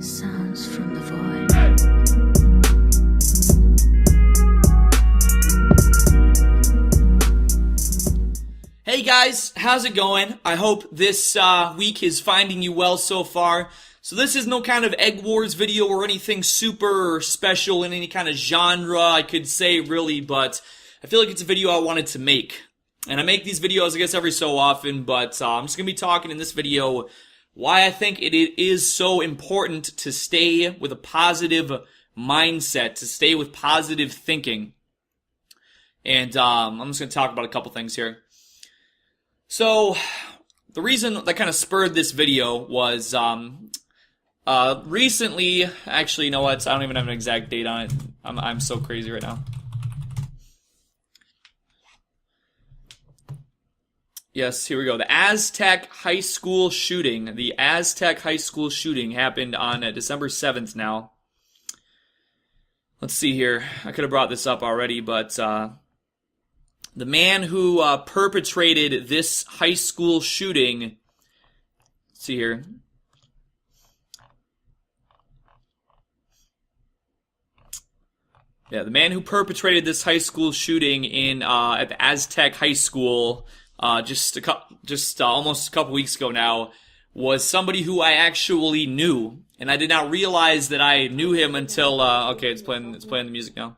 Sounds from the void. Hey guys, how's it going? I hope this week is finding you well so far. So this is no kind of Egg Wars video or anything super special in any kind of genre, I could say really, but I feel like it's a video I wanted to make. And I make these videos, I guess, every so often, but I'm just going to be talking in this video why I think it is so important to stay with a positive mindset, to stay with positive thinking. And I'm just going to talk about a couple things here. So, the reason that kind of spurred this video was, recently, actually, you know what, I don't even have an exact date on it. I'm so crazy right now. Yes, here we go. The Aztec High School shooting. The Aztec High School shooting happened on December 7th now. Let's see here. I could have brought this up already, but the man who perpetrated this high school shooting, let's see here. Yeah, the man who perpetrated this high school shooting in at the Aztec High School just almost a couple weeks ago now was somebody who I actually knew, and I did not realize that I knew him until okay, it's playing the music now.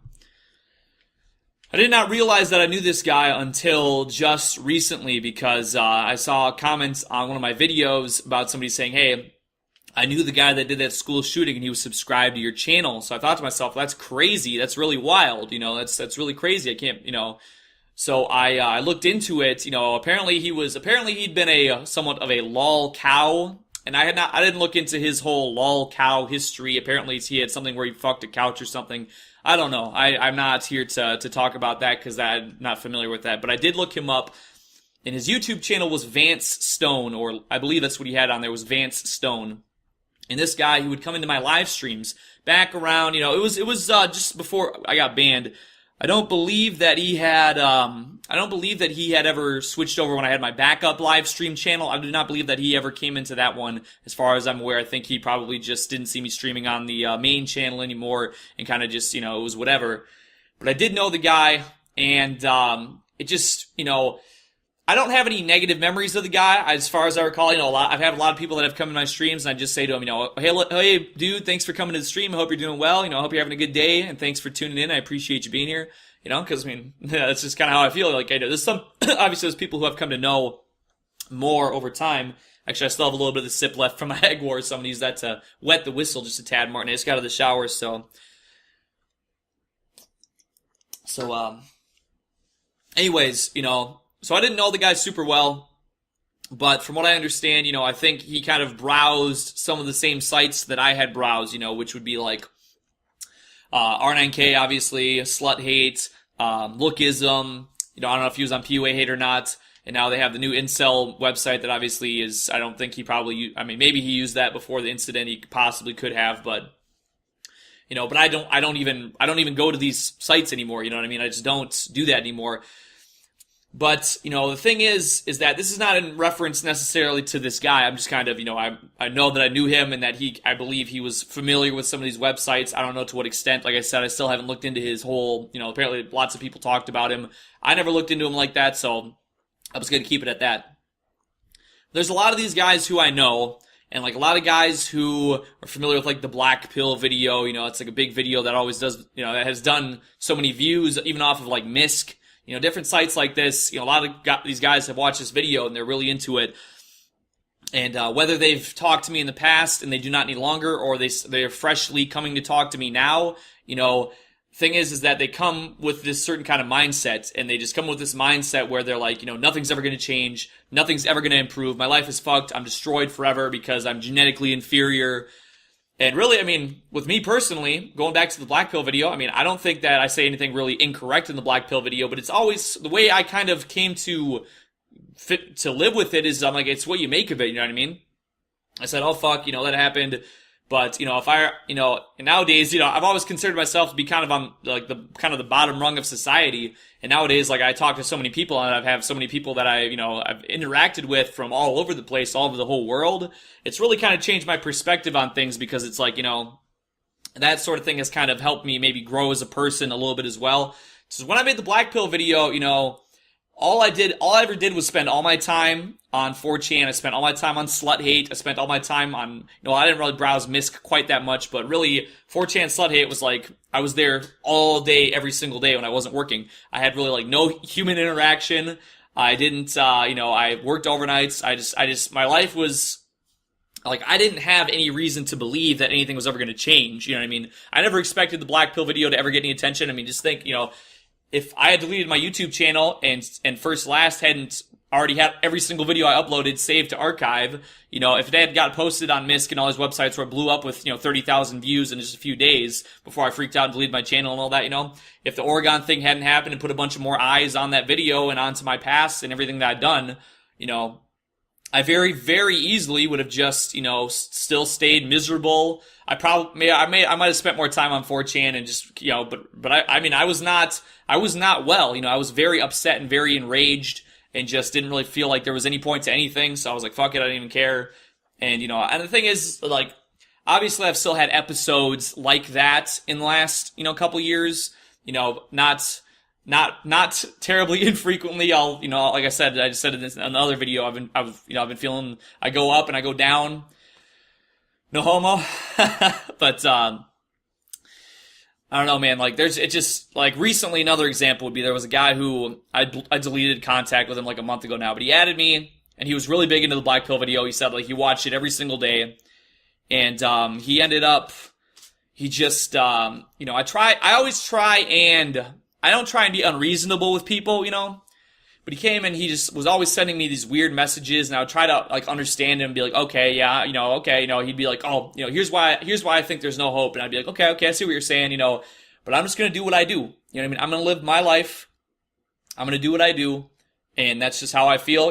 I did not realize that I knew this guy until just recently because I saw comments on one of my videos about somebody saying, "Hey, I knew the guy that did that school shooting and he was subscribed to your channel." So I thought to myself, that's crazy. That's really wild. You know, that's really crazy. I can't, you know. So I looked into it. You know, apparently he'd been somewhat of a lol cow, and I didn't look into his whole lol cow history. Apparently he had something where he fucked a couch or something. I don't know. I'm not here to talk about that because I'm not familiar with that. But I did look him up, and his YouTube channel was Vance Stone, or I believe that's what he had on there, was Vance Stone. And this guy, he would come into my live streams back around, you know, it was just before I got banned. I don't believe that he had ever switched over when I had my backup live stream channel. I do not believe that he ever came into that one. As far as I'm aware, I think he probably just didn't see me streaming on the main channel anymore and kind of just, you know, it was whatever. But I did know the guy, and it just, you know, I don't have any negative memories of the guy, as far as I recall. You know, I've had a lot of people that have come to my streams, and I just say to them, you know, hey, dude, thanks for coming to the stream. I hope you're doing well. You know, I hope you're having a good day, and thanks for tuning in. I appreciate you being here. You know, because, I mean, yeah, that's just kind of how I feel. Like, I know there's some, obviously there's people who have come to know more over time. Actually, I still have a little bit of the sip left from my Egg Wars, so I'm going to use that to wet the whistle just a tad more. And I just got out of the shower, so anyways, you know, so I didn't know the guy super well, but from what I understand, you know, I think he kind of browsed some of the same sites that I had browsed, you know, which would be like R9K, obviously, Slut Hate, Lookism, you know, I don't know if he was on PUA Hate or not, and now they have the new Incel website that obviously is, I don't think he probably, I mean, maybe he used that before the incident, he possibly could have, but, you know, but I don't even go to these sites anymore, you know what I mean? I just don't do that anymore. But, you know, the thing is that this is not in reference necessarily to this guy. I'm just kind of, you know, I know that I knew him and that I believe he was familiar with some of these websites. I don't know to what extent. Like I said, I still haven't looked into his whole, you know, apparently lots of people talked about him. I never looked into him like that, so I was going to keep it at that. There's a lot of these guys who I know, and like a lot of guys who are familiar with like the Black Pill video, you know, it's like a big video that always does, you know, that has done so many views, even off of like Misk. You know, different sites like this, you know, a lot of these guys have watched this video and they're really into it. And whether they've talked to me in the past and they do not any longer, or they're freshly coming to talk to me now, you know, thing is that they come with this certain kind of mindset, and they just come with this mindset where they're like, you know, nothing's ever going to change, nothing's ever going to improve, my life is fucked, I'm destroyed forever because I'm genetically inferior. And really, I mean, with me personally, going back to the Black Pill video, I mean, I don't think that I say anything really incorrect in the Black Pill video, but it's always, the way I kind of came to live with it is, I'm like, it's what you make of it, you know what I mean? I said, oh fuck, you know, that happened, But, if I, nowadays, I've always considered myself to be kind of on like the bottom rung of society. And nowadays, like I talk to so many people and I've had so many people that I've interacted with from all over the place, all over the whole world. It's really kind of changed my perspective on things because it's like, that sort of thing has kind of helped me maybe grow as a person a little bit as well. So when I made the black pill video, all I ever did was spend all my time on 4chan. I spent all my time on slut hate. I spent all my time on, I didn't really browse Misc quite that much, but really 4chan slut hate was like, I was there all day, every single day when I wasn't working. I had really like no human interaction. I didn't, I worked overnights. My life was, like, I didn't have any reason to believe that anything was ever going to change. You know what I mean? I never expected the black pill video to ever get any attention. I mean, just think, if I had deleted my YouTube channel and First Last hadn't already had every single video I uploaded saved to archive, if it had got posted on Misc and all these websites where it blew up with, 30,000 views in just a few days before I freaked out and deleted my channel and all that, if the Oregon thing hadn't happened and put a bunch of more eyes on that video and onto my past and everything that I'd done, I very, very easily would have just, still stayed miserable. I might have spent more time on 4chan and just, but I was not well. I was very upset and very enraged and just didn't really feel like there was any point to anything. So I was like, fuck it, I didn't even care. And, and the thing is, like, obviously I've still had episodes like that in the last, couple years, not terribly infrequently. Like I said, I just said in another video, I've been feeling, I go up and I go down. No homo. But, I don't know, man. Like, recently another example would be there was a guy who I deleted contact with him like a month ago now, but he added me and he was really big into the black pill video. He said like he watched it every single day. And, he ended up, I always try and, I don't try and be unreasonable with people, but he came and he just was always sending me these weird messages and I would try to like understand him and be like, okay, yeah, okay, he'd be like, oh, here's why I think there's no hope. And I'd be like, okay, I see what you're saying, but I'm just going to do what I do. You know what I mean? I'm going to live my life. I'm going to do what I do. And that's just how I feel.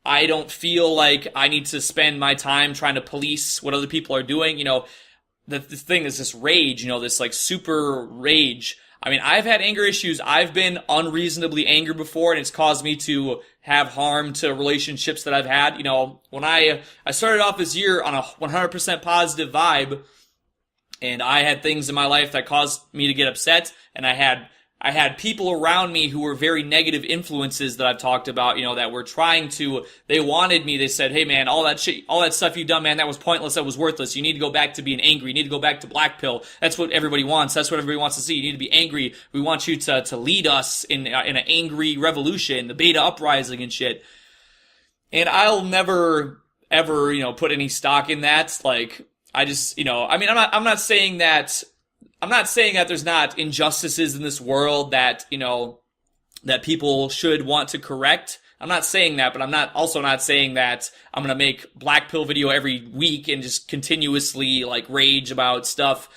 I don't feel like I need to spend my time trying to police what other people are doing. The thing is this rage, this like super rage. I mean, I've had anger issues. I've been unreasonably angry before, and it's caused me to have harm to relationships that I've had. When I started off this year on a 100% positive vibe, and I had things in my life that caused me to get upset, and I had people around me who were very negative influences that I've talked about, that were they wanted me, they said, hey man, all that shit, all that stuff you've done, man, that was pointless, that was worthless. You need to go back to being angry. You need to go back to black pill. That's what everybody wants. That's what everybody wants to see. You need to be angry. We want you to lead us in an angry revolution, the beta uprising and shit. And I'll never, ever, put any stock in that. Like, I just, I'm not saying that there's not injustices in this world that, that people should want to correct. I'm not saying that, but I'm also not saying that I'm going to make black pill video every week and just continuously like rage about stuff.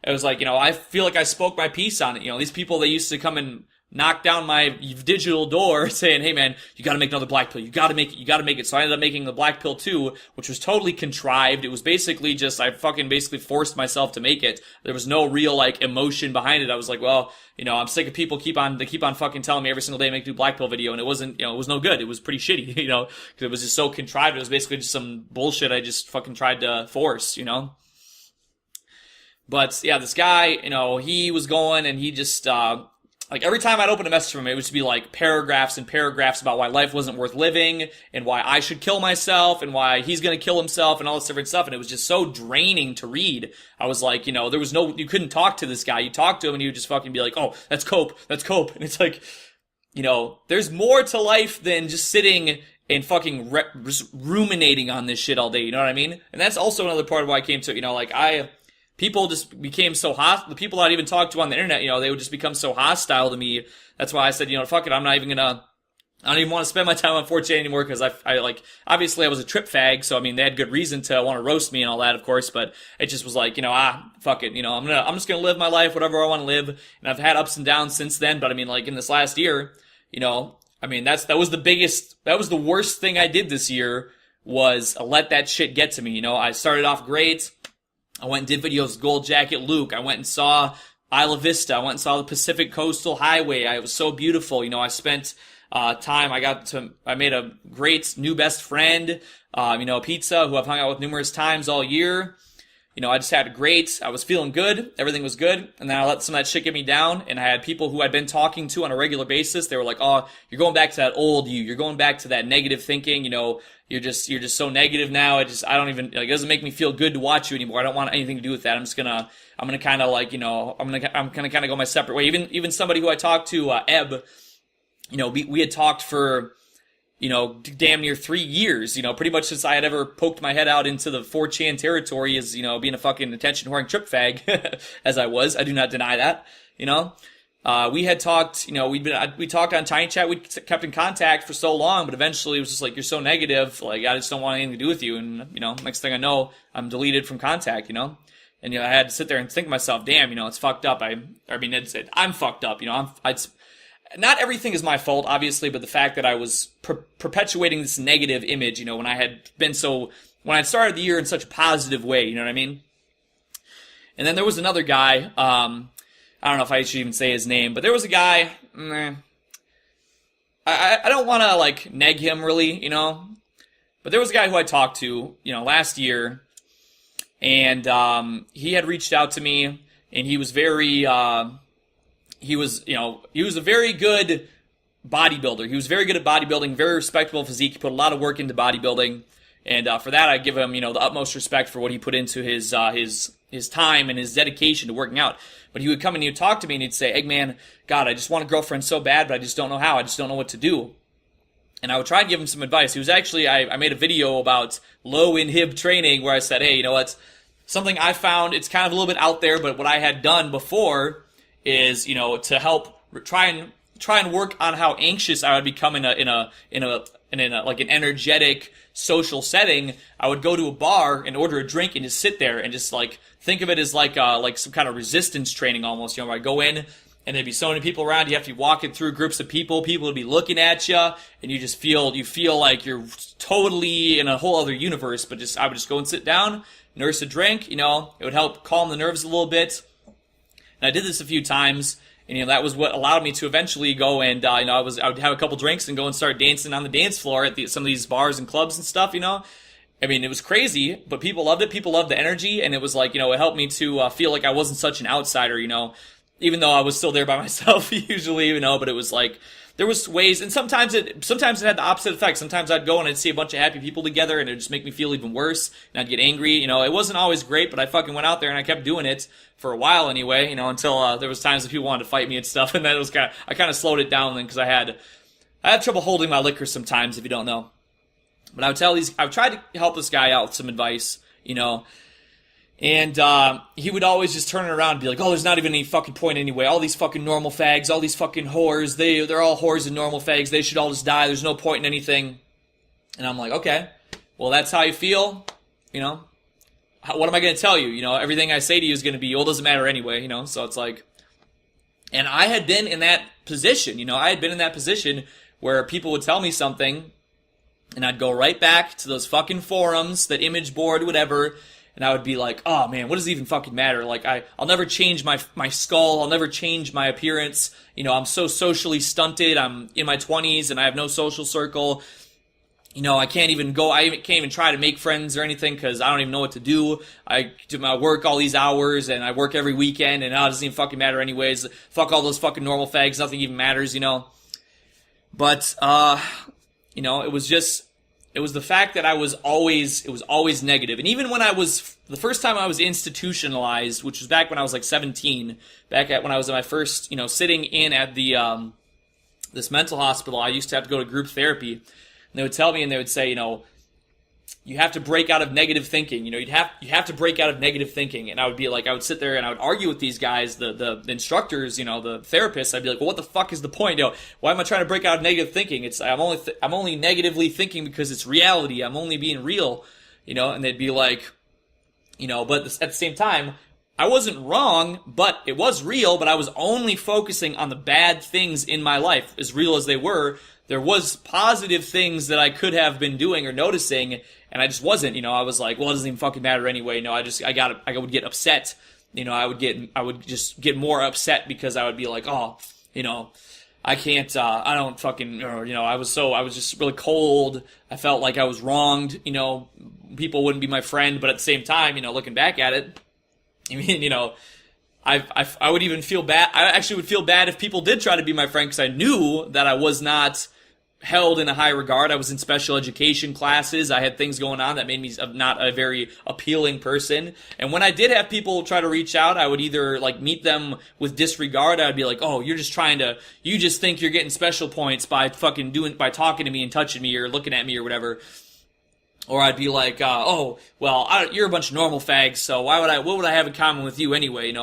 It was like, I feel like I spoke my piece on it. These people, they used to come and knock down my digital door saying, hey man, you gotta make another black pill. You gotta make it. So I ended up making the black pill 2, which was totally contrived. It was basically just, I fucking basically forced myself to make it. There was no real like emotion behind it. I was like, well, I'm sick of people keep on fucking telling me every single day make a new black pill video, and it wasn't, it was no good. It was pretty shitty, because it was just so contrived. It was basically just some bullshit I just fucking tried to force, But yeah, this guy, he was going and he just, like every time I'd open a message from him, it would just be like paragraphs and paragraphs about why life wasn't worth living and why I should kill myself and why he's going to kill himself and all this different stuff. And it was just so draining to read. I was like, you couldn't talk to this guy. You talk to him and he would just fucking be like, oh, that's cope. And it's like, there's more to life than just sitting and fucking just ruminating on this shit all day. You know what I mean? And that's also another part of why I came to, people just became so hostile. The people I'd even talked to on the internet, they would just become so hostile to me. That's why I said, fuck it, I don't even want to spend my time on 4chan anymore, because I obviously I was a trip fag, so they had good reason to want to roast me and all that, of course, but it just was like, fuck it, I'm just gonna live my life, whatever I want to live, and I've had ups and downs since then, but in this last year, that was the worst thing I did this year, was let that shit get to me. I started off great. I went and did videos with Gold Jacket Luke. I went and saw Isla Vista. I went and saw the Pacific Coastal Highway. It was so beautiful. I spent time. I made a great new best friend, Pizza, who I've hung out with numerous times all year. I just had I was feeling good. Everything was good. And then I let some of that shit get me down. And I had people who I'd been talking to on a regular basis. They were like, oh, you're going back to that old you. You're going back to that negative thinking. You're just so negative now. I don't even, it doesn't make me feel good to watch you anymore. I don't want anything to do with that. I'm gonna kind of I'm gonna kind of go my separate way. Even somebody who I talked to, Eb, we had talked for, damn near 3 years, pretty much since I had ever poked my head out into the 4chan territory as, being a fucking attention-whoring trip fag, as I was. I do not deny that, we had talked, we talked on Tiny Chat, we kept in contact for so long, but eventually it was just like, you're so negative, like, I just don't want anything to do with you, and, next thing I know, I'm deleted from contact, and, I had to sit there and think to myself, damn, it's fucked up, I'm fucked up, not everything is my fault, obviously, but the fact that I was perpetuating this negative image, when I started the year in such a positive way, you know what I mean? And then there was another guy, I don't know if I should even say his name, but there was a guy, I don't want to, neg him really, but there was a guy who I talked to, last year, and he had reached out to me, and he was very, he was a very good bodybuilder. He was very good at bodybuilding, very respectable physique. He put a lot of work into bodybuilding, and for that, I give him, the utmost respect for what he put into his time and his dedication to working out. But he would come and he would talk to me and he'd say, Eggman, God, I just want a girlfriend so bad, but I just don't know how. I just don't know what to do. And I would try to give him some advice. He was actually, I made a video about low inhib training where I said, hey, something I found, it's kind of a little bit out there, but what I had done before is, to help try and work on how anxious I would become in an energetic social setting. I would go to a bar and order a drink and just sit there and just think of it as like some kind of resistance training almost. Where I go in and there'd be so many people around. You have to be walking through groups of people. People would be looking at you, and you feel like you're totally in a whole other universe. But I would just go and sit down, nurse a drink. It would help calm the nerves a little bit. And I did this a few times, and that was what allowed me to eventually go and I would have a couple drinks and go and start dancing on the dance floor at some of these bars and clubs and stuff. It was crazy, but people loved it. People loved the energy, and it was it helped me to feel like I wasn't such an outsider. Even though I was still there by myself usually. But it was there was ways, and sometimes it had the opposite effect. Sometimes I'd go and I'd see a bunch of happy people together, and it'd just make me feel even worse, and I'd get angry. It wasn't always great, but I fucking went out there and I kept doing it for a while anyway. Until there was times that people wanted to fight me and stuff, and then I kind of slowed it down then because I had trouble holding my liquor sometimes, if you don't know. But I would try to help this guy out with some advice, and he would always just turn it around and be like, oh, there's not even any fucking point anyway. All these fucking normal fags, all these fucking whores, they're all whores and normal fags. They should all just die. There's no point in anything. And I'm like, okay, well, that's how you feel, what am I going to tell you? Everything I say to you is going to be, well, it doesn't matter anyway, so it's like, and I had been in that position, I had been in that position where people would tell me something, and I'd go right back to those fucking forums, that image board, whatever, and I would be like, oh man, what does it even fucking matter? I'll never change my skull, I'll never change my appearance, I'm so socially stunted, I'm in my 20s, and I have no social circle, I can't even try to make friends or anything, because I don't even know what to do. I do my work all these hours, and I work every weekend, and it doesn't even fucking matter anyways. Fuck all those fucking normal fags, nothing even matters, But, it was the fact that it was always negative. And even when the first time I was institutionalized, which was back when I was 17, when I was in my first, sitting in at the, this mental hospital, I used to have to go to group therapy. And they would tell me, and they would say, you have to break out of negative thinking. You have to break out of negative thinking. And I would be like, I would sit there and I would argue with these guys, the instructors, the therapists. I'd be like, well, what the fuck is the point? Why am I trying to break out of negative thinking? I'm only negatively thinking because it's reality. I'm only being real, and they'd be like, but at the same time, I wasn't wrong, but it was real, but I was only focusing on the bad things in my life, as real as they were. there was positive things that I could have been doing or noticing, and I just wasn't. I was like, well, it doesn't even fucking matter anyway. I would get upset. I would just get more upset because I would be like, oh, I can't, I don't fucking, I was just really cold. I felt like I was wronged. People wouldn't be my friend, but at the same time, looking back at it, I would even feel bad. I actually would feel bad if people did try to be my friend, because I knew that I was not held in a high regard. I was in special education classes. I had things going on that made me not a very appealing person. And when I did have people try to reach out, I would either meet them with disregard. I would be like, oh, you just think you're getting special points by talking to me and touching me or looking at me or whatever. Or I'd be like, oh, well, you're a bunch of normal fags, so what would I have in common with you anyway?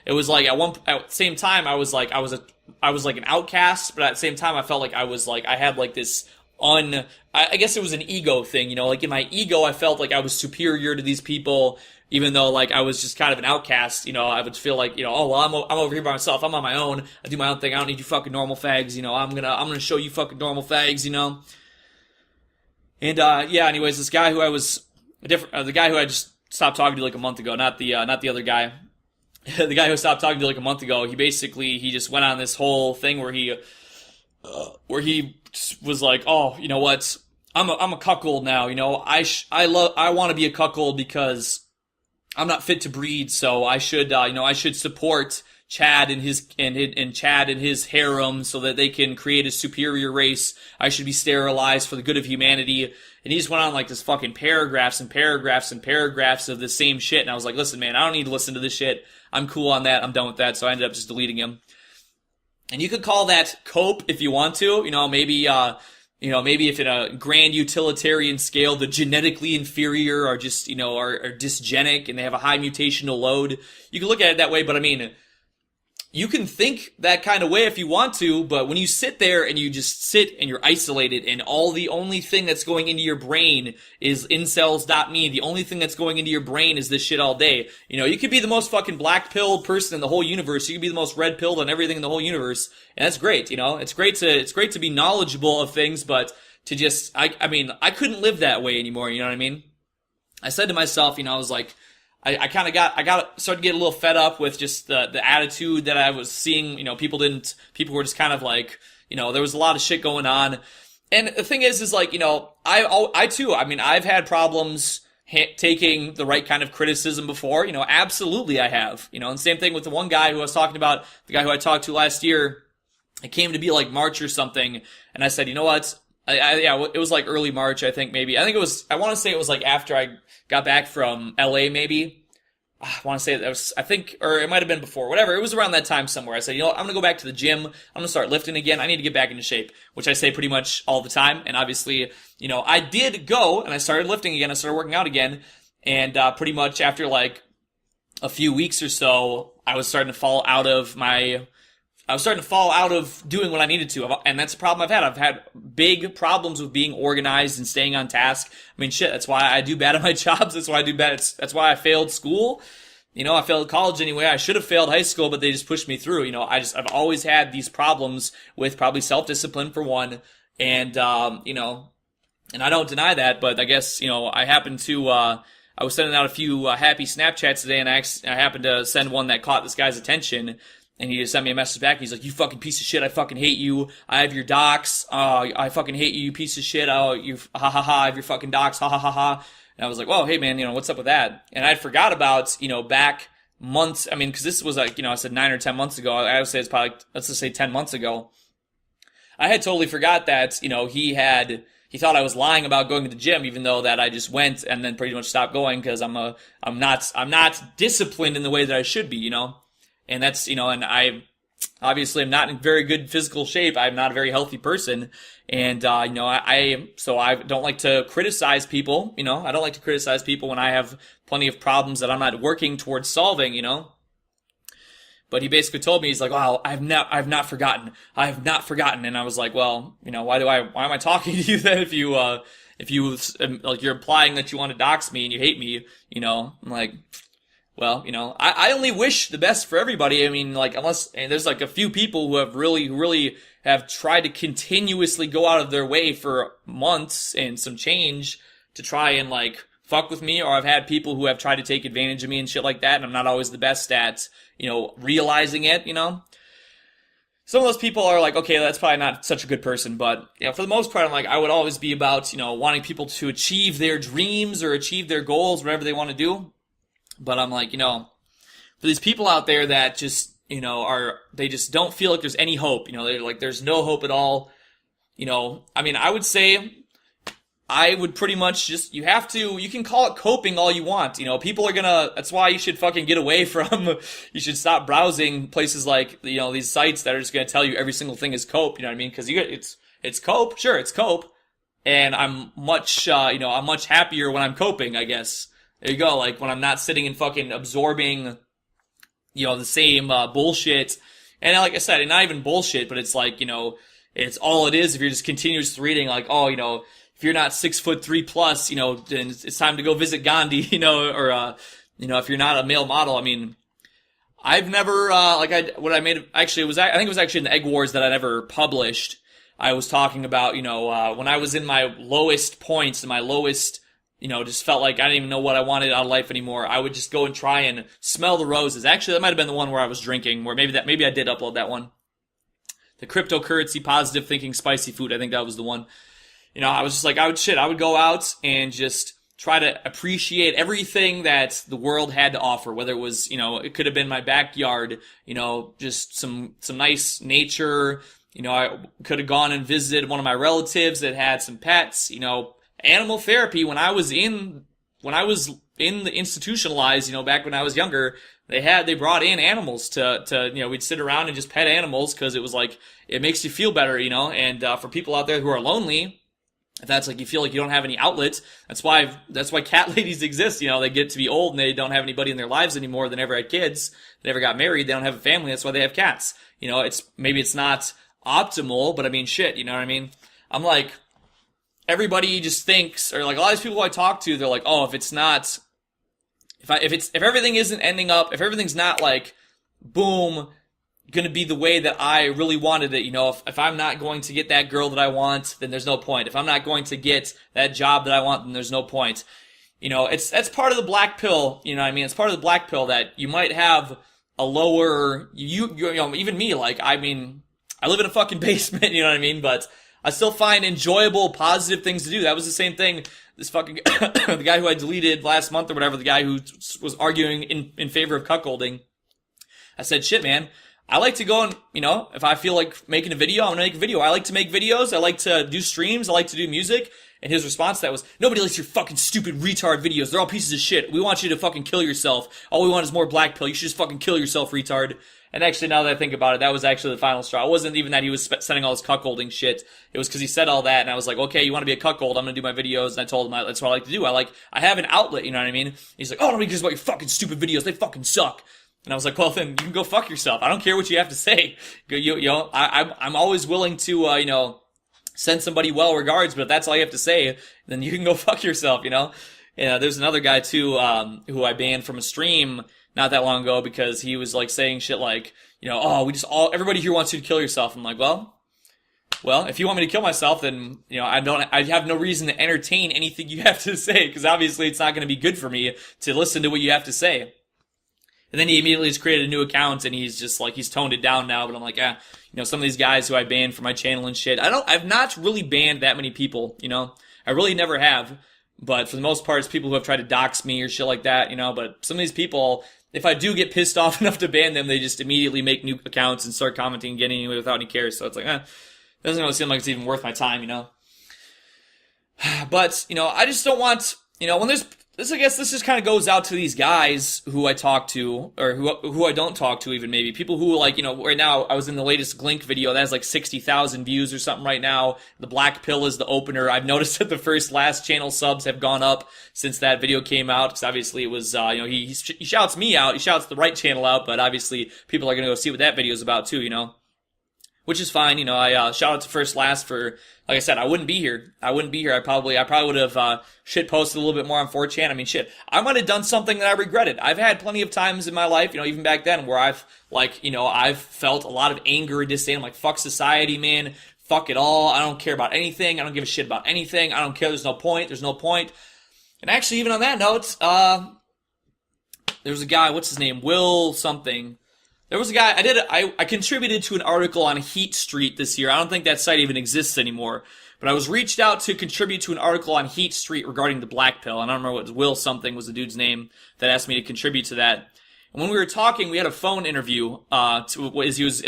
It was like at the same time, I was like an outcast, but at the same time, I felt like I had this I guess it was an ego thing, in my ego, I felt like I was superior to these people, even though I was just kind of an outcast. I would feel like, oh, well, I'm over here by myself, I'm on my own, I do my own thing, I don't need you fucking normal fags, I'm gonna show you fucking normal fags, And, anyways, this guy who the guy who I just stopped talking to a month ago, not the other guy, the guy who stopped talking to a month ago, he just went on this whole thing where he was like, oh, you know what, I'm a cuckold now, I want to be a cuckold because I'm not fit to breed, so I should support Chad and his harem so that they can create a superior race. I should be sterilized for the good of humanity. And he just went on this fucking paragraphs and paragraphs and paragraphs of the same shit. And I was like, listen, man, I don't need to listen to this shit. I'm cool on that. I'm done with that. So I ended up just deleting him. And you could call that cope if you want to. Maybe if in a grand utilitarian scale, the genetically inferior are just, are dysgenic and they have a high mutational load. You can look at it that way, but you can think that kind of way if you want to, but when you sit there and you just sit and you're isolated and the only thing that's going into your brain is incels.me, the only thing that's going into your brain is this shit all day. You could be the most fucking black-pilled person in the whole universe. You could be the most red-pilled on everything in the whole universe. And that's great, It's great to be knowledgeable of things, but to just, I couldn't live that way anymore, you know what I mean? I said to myself, I was like, I started to get a little fed up with just the attitude that I was seeing. People were just kind of there was a lot of shit going on. And the thing is I too, I've had problems taking the right kind of criticism before. Absolutely I have. And same thing with the one guy who I was talking about, the guy who I talked to last year. It came to be March or something. And I said, you know what? It was early March, I think maybe. I want to say it was after I got back from LA, maybe. I want to say that was, I think, or it might have been before, whatever. It was around that time somewhere. I said, I'm going to go back to the gym. I'm going to start lifting again. I need to get back into shape, which I say pretty much all the time. And obviously, I did go and I started lifting again. I started working out again. And, pretty much after a few weeks or so, I was starting to fall out of doing what I needed to. And that's a problem I've had. I've had big problems with being organized and staying on task. That's why I do bad at my jobs. That's why I do bad. That's why I failed school. I failed college anyway. I should have failed high school, but they just pushed me through. I've always had these problems with probably self-discipline for one. And, and I don't deny that, but I guess, I happened to, I was sending out a few happy Snapchats today, and I happened to send one that caught this guy's attention. And he just sent me a message back. He's like, you fucking piece of shit. I fucking hate you. I have your docs. I fucking hate you, you piece of shit. Oh, you, ha ha ha. I have your fucking docs. Ha ha ha ha. And I was like, well, hey man, what's up with that? And I'd forgot about, back months. Cause this was I said 9 or 10 months ago. I would say it's probably, let's just say 10 months ago. I had totally forgot that, he thought I was lying about going to the gym, even though that I just went and then pretty much stopped going because I'm not disciplined in the way that I should be, And that's, and I obviously am not in very good physical shape. I'm not a very healthy person. And, I don't like to criticize people, I don't like to criticize people when I have plenty of problems that I'm not working towards solving, But he basically told me, he's like, wow, I've not forgotten. And I was like, well, why am I talking to you then if you're implying that you want to dox me and you hate me, I'm like, well, I only wish the best for everybody. I mean, like, and there's like a few people who have really have tried to continuously go out of their way for months and some change to try and like fuck with me, or I've had people who have tried to take advantage of me and shit like that, and I'm not always the best at, realizing it, Some of those people are like, okay, that's probably not such a good person, but, for the most part, I'm like, I would always be about, wanting people to achieve their dreams or achieve their goals, whatever they want to do. But I'm like, for these people out there that just, they just don't feel like there's any hope, they're like, there's no hope at all. I mean, I would say, I would pretty much just, you can call it coping all you want. People are that's why you should fucking get away from, you should stop browsing places like, these sites that are just gonna tell you every single thing is cope, you know what I mean? Cause it's cope, sure, it's cope. And I'm much, I'm much happier when I'm coping, I guess. There you go, like when I'm not sitting and fucking absorbing, the same, bullshit. And like I said, and not even bullshit, but it's like, it's all it is if you're just continuously reading like, oh, if you're not 6'3" plus, then it's time to go visit Gandhi, or, if you're not a male model. I mean, I've never, I think it was actually in the Egg Wars that I never published. I was talking about, when I was in my lowest points, and my lowest, just felt like I didn't even know what I wanted out of life anymore. I would just go and try and smell the roses. Actually, that might have been the one where I was drinking, where maybe I did upload that one. The cryptocurrency positive thinking spicy food. I think that was the one. I was just like, I would go out and just try to appreciate everything that the world had to offer, whether it was, it could have been my backyard, just some nice nature. I could have gone and visited one of my relatives that had some pets, animal therapy when I was in the institutionalized, back when I was younger, they brought in animals to we'd sit around and just pet animals because it was like, it makes you feel better, and for people out there who are lonely, if that's like you feel like you don't have any outlets, that's why cat ladies exist. They get to be old and they don't have anybody in their lives anymore. They never had kids. They never got married. They don't have a family. That's why they have cats. Maybe it's not optimal, but I mean, shit. You know what I mean? I'm like, everybody just thinks, or like a lot of these people I talk to, they're like, oh, if everything isn't ending up, if everything's not like, boom, going to be the way that I really wanted it, if I'm not going to get that girl that I want, then there's no point. If I'm not going to get that job that I want, then there's no point. That's part of the black pill, it's part of the black pill that you might have a lower, even me, like, I mean, I live in a fucking basement, you know what I mean? But I still find enjoyable, positive things to do. That was the same thing. This fucking, the guy who I deleted last month or whatever, the guy who was arguing in favor of cuckolding. I said, shit, man. I like to go and, if I feel like making a video, I'm gonna make a video. I like to make videos. I like to do streams. I like to do music. And his response to that was, nobody likes your fucking stupid retard videos. They're all pieces of shit. We want you to fucking kill yourself. All we want is more black pill. You should just fucking kill yourself, retard. And actually, now that I think about it, that was actually the final straw. It wasn't even that he was sending all this cuckolding shit. It was because he said all that, and I was like, okay, you want to be a cuckold? I'm gonna do my videos. And I told him that's what I like to do. I have an outlet, you know what I mean? He's like, oh, nobody cares about your fucking stupid videos. They fucking suck. And I was like, well, then you can go fuck yourself. I don't care what you have to say. I'm always willing to, send somebody well regards, but if that's all you have to say, then you can go fuck yourself, Yeah, there's another guy too, who I banned from a stream not that long ago because he was like saying shit like, oh, everybody here wants you to kill yourself. I'm like, well, if you want me to kill myself, then, I have no reason to entertain anything you have to say, because obviously it's not going to be good for me to listen to what you have to say. And then he immediately just created a new account, and he's just like, he's toned it down now, but I'm like, some of these guys who I banned from my channel and shit, I've not really banned that many people, I really never have, but for the most part, it's people who have tried to dox me or shit like that, but some of these people, if I do get pissed off enough to ban them, they just immediately make new accounts and start commenting and getting anyway without any cares, so it's like, doesn't really seem like it's even worth my time, But, I just don't want, when there's, I guess this just kind of goes out to these guys who I talk to, or who I don't talk to even maybe. People who like, right now I was in the latest Glink video that has like 60,000 views or something right now. The black pill is the opener. I've noticed that the last channel subs have gone up since that video came out, because obviously it was, he shouts me out, he shouts the right channel out, but obviously people are going to go see what that video is about too, Which which is fine. You know, I shout out to First Last for, like I said, I wouldn't be here. I probably would have shit posted a little bit more on 4chan. I mean, shit, I might have done something that I regretted. I've had plenty of times in my life, you know, even back then, where I've felt a lot of anger and disdain. I'm like, fuck society, man. Fuck it all. I don't care about anything. I don't give a shit about anything. I don't care. There's no point. And actually, even on that note, there was a guy, what's his name? Will something. There was a guy, I contributed to an article on Heat Street this year. I don't think that site even exists anymore. But I was reached out to contribute to an article on Heat Street regarding the black pill. And I don't remember what Will something was the dude's name that asked me to contribute to that. And when we were talking, we had a phone interview, as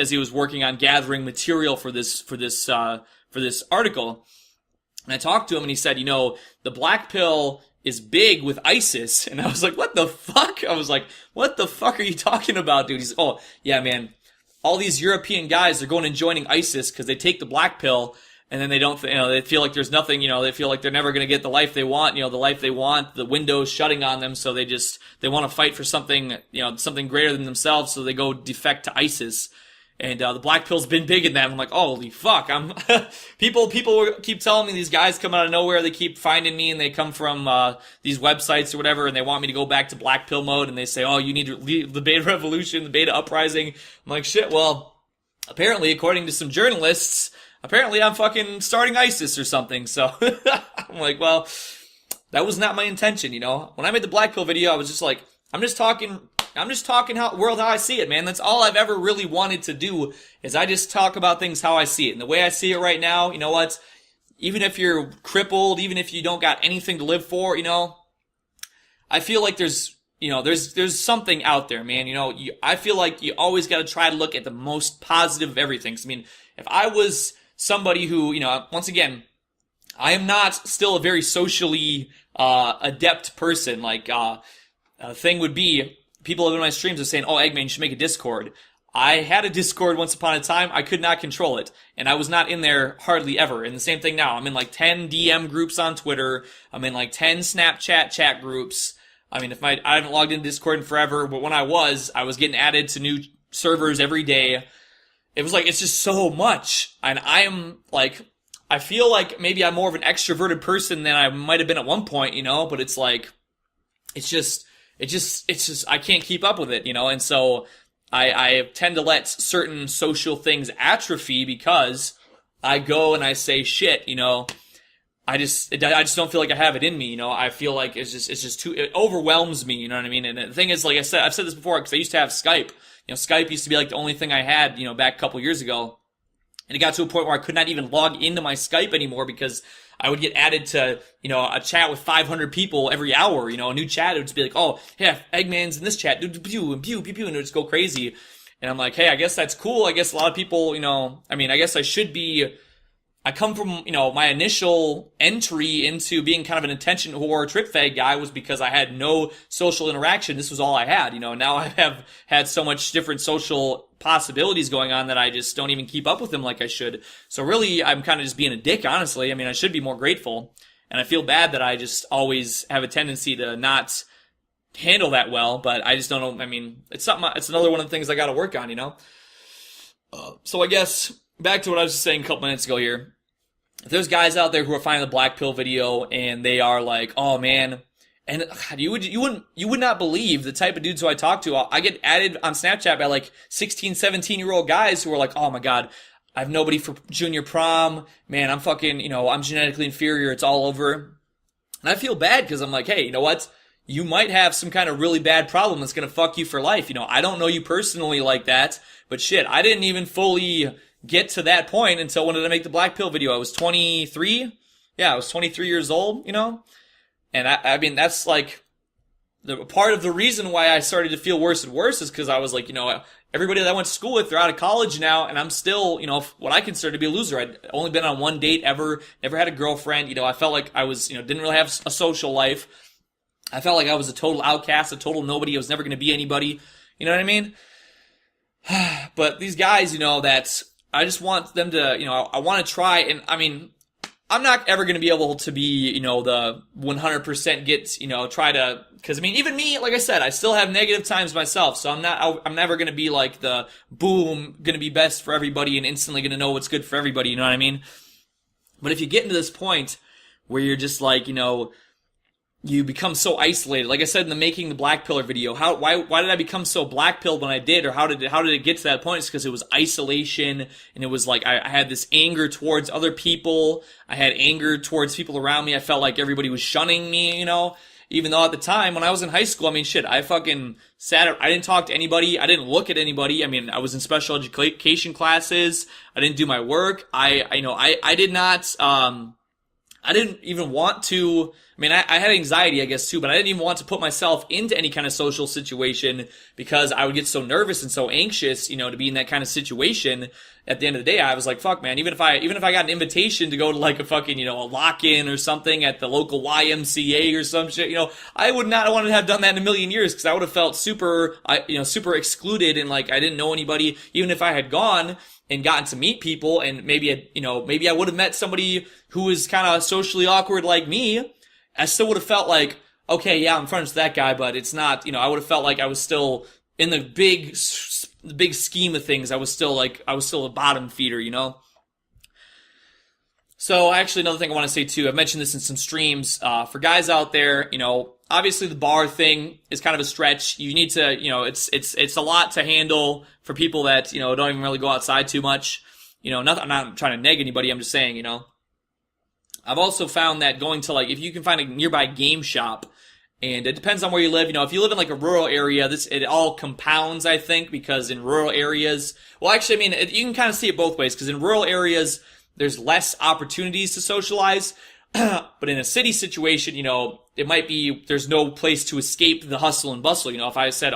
he was working on gathering material for this article. And I talked to him and he said, you know, the black pill is big with ISIS. And I was like, what the fuck? I was like, what the fuck are you talking about, dude? He's, oh, yeah, man. All these European guys are going and joining ISIS because they take the black pill and then they don't, they feel like there's nothing, they feel like they're never going to get the life they want, the life they want, the window's shutting on them, so they want to fight for something, something greater than themselves, so they go defect to ISIS. And the black pill's been big in that. I'm like, holy fuck! People keep telling me these guys come out of nowhere. They keep finding me, and they come from these websites or whatever, and they want me to go back to black pill mode. And they say, oh, you need to leave the beta revolution, the beta uprising. I'm like, shit. Well, apparently, according to some journalists, I'm fucking starting ISIS or something. So I'm like, well, that was not my intention. When I made the black pill video, I was just like, I'm just talking how I see it, man. That's all I've ever really wanted to do, is I just talk about things how I see it. And the way I see it right now, you know what? Even if you're crippled, even if you don't got anything to live for, I feel like there's something out there, man. I feel like you always got to try to look at the most positive of everything. 'Cause, I mean, if I was somebody who, once again, I am not still a very socially adept person. Like, thing would be, people in my streams are saying, oh, Eggman, you should make a Discord. I had a Discord once upon a time. I could not control it. And I was not in there hardly ever. And the same thing now. I'm in like 10 DM groups on Twitter. I'm in like 10 Snapchat chat groups. I mean, I haven't logged into Discord in forever, but when I was getting added to new servers every day. It was like, it's just so much. And I feel like maybe I'm more of an extroverted person than I might have been at one point, but it's like, it's just, I can't keep up with it, and so I tend to let certain social things atrophy because I go and I say shit, I just don't feel like I have it in me, I feel like it's just too, it overwhelms me, you know what I mean? And the thing is, like I said, I've said this before, because I used to have Skype. Skype used to be like the only thing I had, back a couple years ago. And it got to a point where I could not even log into my Skype anymore because I would get added to, a chat with 500 people every hour, a new chat. It would just be like, oh, yeah, Eggman's in this chat, and pew, and it would just go crazy. And I'm like, hey, I guess that's cool. I guess a lot of people, I guess I should be, I come from, my initial entry into being kind of an attention whore trip fag guy was because I had no social interaction. This was all I had, now I have had so much different social possibilities going on that I just don't even keep up with them like I should. So really, I'm kind of just being a dick, honestly. I mean, I should be more grateful. And I feel bad that I just always have a tendency to not handle that well, but I just don't know. I mean, it's another one of the things I got to work on, So I guess back to what I was just saying a couple minutes ago here. If there's guys out there who are finding the black pill video and they are like, oh man, and you would not believe the type of dudes who I talk to. I get added on Snapchat by like 16, 17-year-old guys who are like, oh my god, I have nobody for junior prom. Man, I'm fucking, I'm genetically inferior. It's all over. And I feel bad because I'm like, hey, you know what? You might have some kind of really bad problem that's going to fuck you for life. I don't know you personally like that, but shit, I didn't even fully get to that point until when did I make the black pill video? I was 23. Yeah, I was 23 years old, And I mean, that's like the part of the reason why I started to feel worse and worse is because I was like, everybody that I went to school with, they're out of college now, and I'm still, what I consider to be a loser. I'd only been on one date ever, never had a girlfriend. I felt like I was, didn't really have a social life. I felt like I was a total outcast, a total nobody. I was never going to be anybody. You know what I mean? But these guys, I just want them to, I want to try, and I mean, I'm not ever going to be able to be, the 100% get, try to, because I mean, even me, like I said, I still have negative times myself, so I'm never going to be like the boom, going to be best for everybody and instantly going to know what's good for everybody, you know what I mean? But if you get into this point where you're just like, you become so isolated. Like I said in the Making the Black Pillar video, why did I become so black pilled when I did, or how did it get to that point? It's because it was isolation, and it was like I had this anger towards other people. I had anger towards people around me. I felt like everybody was shunning me, even though at the time when I was in high school, I mean, shit, I fucking I didn't talk to anybody. I didn't look at anybody. I mean, I was in special education classes. I didn't do my work. I did not, I didn't even want to, I mean, I had anxiety, I guess, too, but I didn't even want to put myself into any kind of social situation because I would get so nervous and so anxious, to be in that kind of situation. At the end of the day, I was like, fuck, man, even if I got an invitation to go to like a fucking, a lock-in or something at the local YMCA or some shit, I would not want to have done that in a million years because I would have felt super excluded and like I didn't know anybody. Even if I had gone and gotten to meet people and maybe I would have met somebody who was kind of socially awkward like me, I still would have felt like, okay, yeah, I'm friends with that guy, but it's not, I would have felt like I was still in the big scheme of things. I was still a bottom feeder, So actually another thing I want to say too, I've mentioned this in some streams, for guys out there, obviously the bar thing is kind of a stretch. You need to, it's a lot to handle for people that, don't even really go outside too much. I'm not trying to neg anybody, I'm just saying, I've also found that going to if you can find a nearby game shop, and it depends on where you live. If you live in like a rural area, it all compounds, I think, because in rural areas, well, actually, I mean, you can kind of see it both ways, because in rural areas, there's less opportunities to socialize, but in a city situation, it might be, there's no place to escape the hustle and bustle. If I said,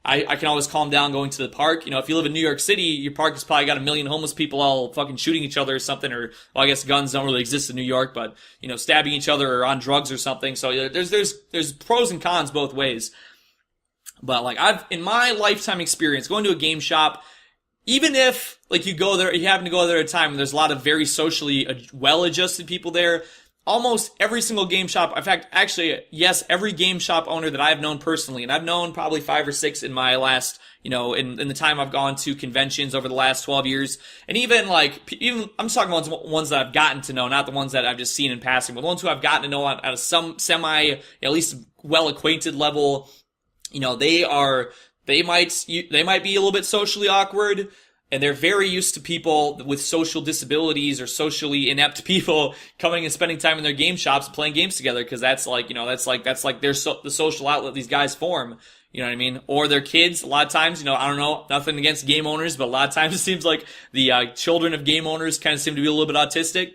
I can always calm down going to the park. If you live in New York City, your park has probably got a million homeless people all fucking shooting each other or something, or, well, I guess guns don't really exist in New York, but, stabbing each other or on drugs or something. So there's pros and cons both ways. But in my lifetime experience, going to a game shop, even if, you happen to go there at a time when there's a lot of very socially well-adjusted people there, almost every single game shop, in fact, actually, yes, every game shop owner that I've known personally, and I've known probably 5 or 6 in my last, in the time I've gone to conventions over the last 12 years, and even I'm just talking about ones that I've gotten to know, not the ones that I've just seen in passing, but the ones who I've gotten to know at a some semi, at least well-acquainted level, they might be a little bit socially awkward, and they're very used to people with social disabilities or socially inept people coming and spending time in their game shops and playing games together, because that's like the social outlet these guys form. You know what I mean? Or their kids. A lot of times, I don't know, nothing against game owners, but a lot of times it seems like the children of game owners kind of seem to be a little bit autistic.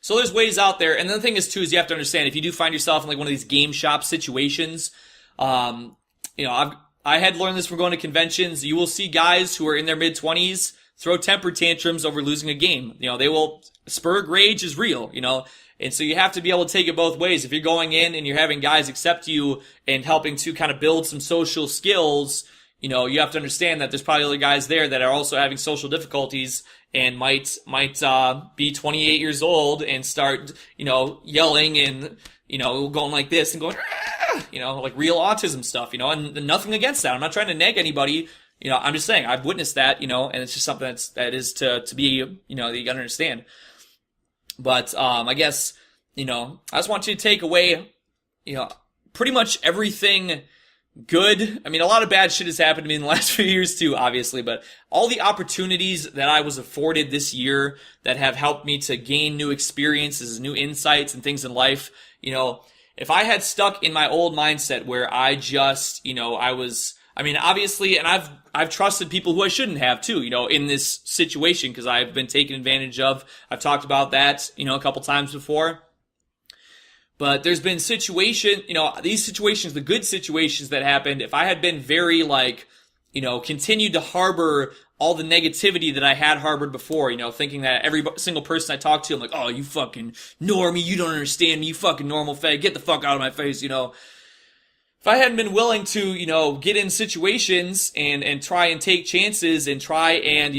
So there's ways out there. And the thing is, too, is you have to understand, if you do find yourself in one of these game shop situations, I had learned this from going to conventions. You will see guys who are in their mid-20s throw temper tantrums over losing a game. They will, spurg rage is real, and so you have to be able to take it both ways. If you're going in and you're having guys accept you and helping to kind of build some social skills, you have to understand that there's probably other guys there that are also having social difficulties and might be 28 years old and start, yelling and, going like this and going, like real autism stuff, and nothing against that. I'm not trying to neg anybody, I'm just saying I've witnessed that, and it's just something that is to be, that you gotta understand. But, I guess, I just want you to take away, pretty much everything good. I mean, a lot of bad shit has happened to me in the last few years too, obviously, but all the opportunities that I was afforded this year that have helped me to gain new experiences, new insights and things in life, if I had stuck in my old mindset where I just, obviously, and I've trusted people who I shouldn't have too, in this situation, because I've been taken advantage of. I've talked about that, a couple times before. But there's been these situations, the good situations that happened, if I had been very continued to harbor all the negativity that I had harbored before, thinking that every single person I talked to, I'm like, oh, you fucking normie, you don't understand me, you fucking normal fag, get the fuck out of my face, If I hadn't been willing to, get in situations and try and take chances and try and,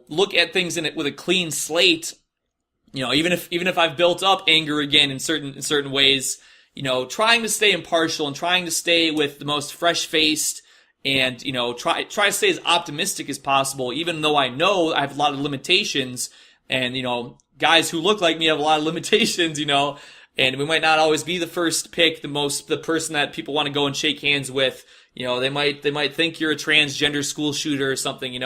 look at things with a clean slate, even if I've built up anger again in certain ways, trying to stay impartial and trying to stay with the most fresh-faced and, try to stay as optimistic as possible, even though I know I have a lot of limitations and, guys who look like me have a lot of limitations, and we might not always be the first pick, the person that people want to go and shake hands with. They might think you're a transgender school shooter or something,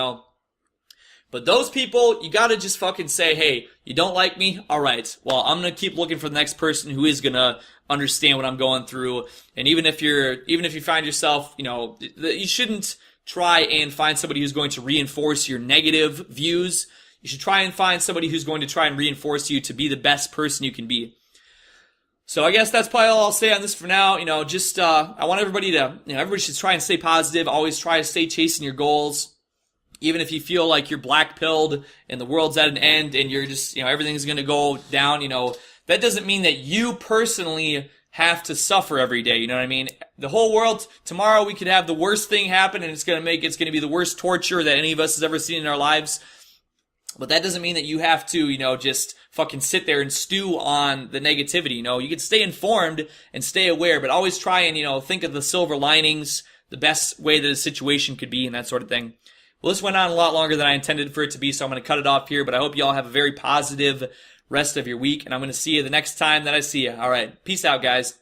But those people, you gotta just fucking say, hey, you don't like me? Alright, well, I'm gonna keep looking for the next person who is gonna understand what I'm going through. And even if you find yourself, you shouldn't try and find somebody who's going to reinforce your negative views. You should try and find somebody who's going to try and reinforce you to be the best person you can be. So I guess that's probably all I'll say on this for now. I want everybody to, everybody should try and stay positive. Always try to stay chasing your goals. Even if you feel like you're black-pilled and the world's at an end and you're just, everything's going to go down, that doesn't mean that you personally have to suffer every day. You know what I mean? The whole world, tomorrow we could have the worst thing happen and it's going to be the worst torture that any of us has ever seen in our lives. But that doesn't mean that you have to, just fucking sit there and stew on the negativity. You can stay informed and stay aware, but always try and, think of the silver linings, the best way that a situation could be and that sort of thing. Well, this went on a lot longer than I intended for it to be, so I'm going to cut it off here, but I hope you all have a very positive rest of your week, and I'm going to see you the next time that I see you. All right. Peace out, guys.